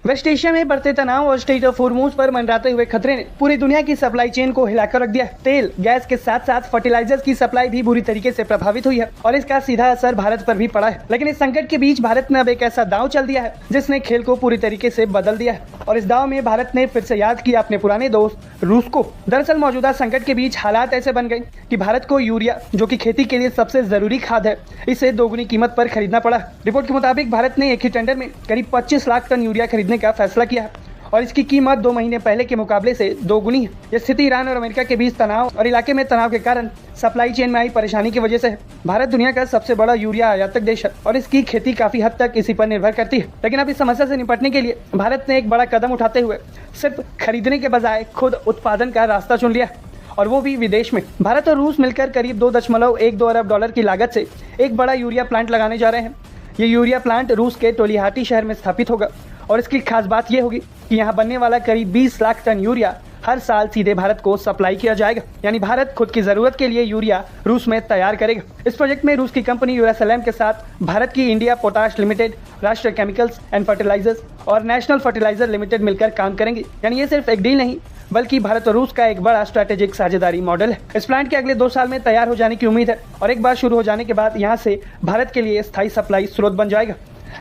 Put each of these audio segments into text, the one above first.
Waste Asia में बढ़ते तनाव और स्ट्रेट ऑफ हॉर्मुज पर मंडराते हुए खतरे ने पूरी दुनिया की सप्लाई चेन को हिलाकर रख दिया है। तेल, गैस के साथ साथ फर्टिलाइजर्स की सप्लाई भी बुरी तरीके से प्रभावित हुई है और इसका सीधा असर भारत पर भी पड़ा है। लेकिन इस संकट के बीच भारत ने अब एक ऐसा दांव चल दिया है जिसने खेल को पूरी तरीके से बदल दिया है और इस दांव में भारत ने फिर से याद किया अपने पुराने दोस्त रूस को। दरअसल मौजूदा संकट के बीच हालात ऐसे बन गए कि भारत को यूरिया, जो कि खेती के लिए सबसे जरूरी खाद है, इसे दोगुनी कीमत पर खरीदना पड़ा। रिपोर्ट के मुताबिक भारत ने एक ही टेंडर में करीब 25 लाख टन यूरिया खरीदने का फैसला किया है और इसकी कीमत 2 महीने पहले के मुकाबले से दोगुनी है। यह स्थिति ईरान और अमेरिका के बीच तनाव और इलाके में तनाव के कारण सप्लाई चेन में आई परेशानी की वजह से है। भारत दुनिया का सबसे बड़ा यूरिया आयातक देश है और इसकी खेती काफी हद तक इसी पर निर्भर करती है। लेकिन अब इस समस्या से निपटने के लिए भारत ने एक बड़ा कदम उठाते हुए सिर्फ खरीदने के बजाय खुद उत्पादन का रास्ता चुन लिया और वो भी विदेश में। भारत और रूस मिलकर करीब 2.12 अरब डॉलर की लागत से एक बड़ा यूरिया प्लांट लगाने जा रहे हैं। ये यूरिया प्लांट रूस के टोलिहाटी शहर में स्थापित होगा और इसकी खास बात यह होगी कि यहाँ बनने वाला करीब 20 लाख टन यूरिया हर साल सीधे भारत को सप्लाई किया जाएगा। यानी भारत खुद की जरूरत के लिए यूरिया रूस में तैयार करेगा। इस प्रोजेक्ट में रूस की कंपनी यूरासलेम के साथ भारत की इंडिया पोटाश लिमिटेड, राष्ट्रीय केमिकल्स एंड फर्टिलाइजर्स और नेशनल फर्टिलाइजर लिमिटेड मिलकर काम करेंगे। यानी ये सिर्फ एक डील नहीं बल्कि भारत और रूस का एक बड़ा स्ट्रैटेजिक साझेदारी मॉडल है। इस प्लांट के अगले 2 साल में तैयार हो जाने की उम्मीद है और एक बार शुरू हो जाने के बाद यहाँ से भारत के लिए स्थायी सप्लाई स्रोत बन जाएगा।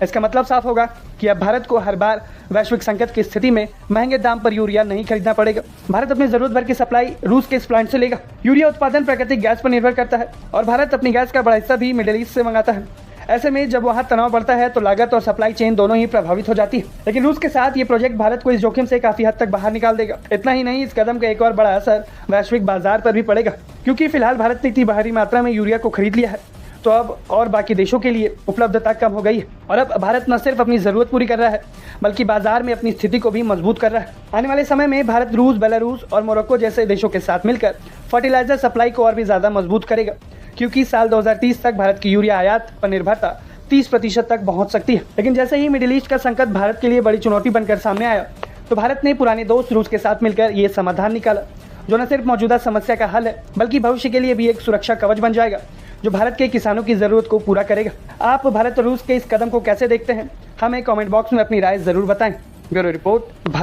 इसका मतलब साफ होगा कि अब भारत को हर बार वैश्विक संकट की स्थिति में महंगे दाम पर यूरिया नहीं खरीदना पड़ेगा। भारत अपनी जरूरत भर की सप्लाई रूस के इस प्लांट से लेगा। यूरिया उत्पादन प्राकृतिक गैस पर निर्भर करता है और भारत अपनी गैस का बड़ा हिस्सा भी मिडिल ईस्ट से मंगाता है। ऐसे में जब वहाँ तनाव बढ़ता है तो लागत और सप्लाई चेन दोनों ही प्रभावित हो जाती है। लेकिन रूस के साथ ये प्रोजेक्ट भारत को इस जोखिम से काफी हद तक बाहर निकाल देगा। इतना ही नहीं, इस कदम का एक और बड़ा असर वैश्विक बाजार पर भी पड़ेगा, क्योंकि फिलहाल भारत ने इतनी भारी मात्रा में यूरिया को खरीद लिया है तो अब और बाकी देशों के लिए उपलब्धता कम हो गई है और अब भारत न सिर्फ अपनी जरूरत पूरी कर रहा है बल्कि बाजार में अपनी स्थिति को भी मजबूत कर रहा है। आने वाले समय में भारत रूस, बेलारूस और मोरक्को जैसे देशों के साथ मिलकर फर्टिलाइजर सप्लाई को और भी ज्यादा मजबूत करेगा, क्योंकि साल 2030 तक भारत की यूरिया आयात पर निर्भरता 30% तक पहुंच सकती है। लेकिन जैसे ही मिडिल ईस्ट का संकट भारत के लिए बड़ी चुनौती बनकर सामने आया तो भारत ने पुराने दोस्त रूस के साथ मिलकर ये समाधान निकाला, जो न सिर्फ मौजूदा समस्या का हल है बल्कि भविष्य के लिए भी एक सुरक्षा कवच बन जाएगा जो भारत के किसानों की जरूरत को पूरा करेगा। आप भारत और रूस के इस कदम को कैसे देखते हैं? हमें कमेंट बॉक्स में अपनी राय जरूर बताएं। Bureau report, Bharat.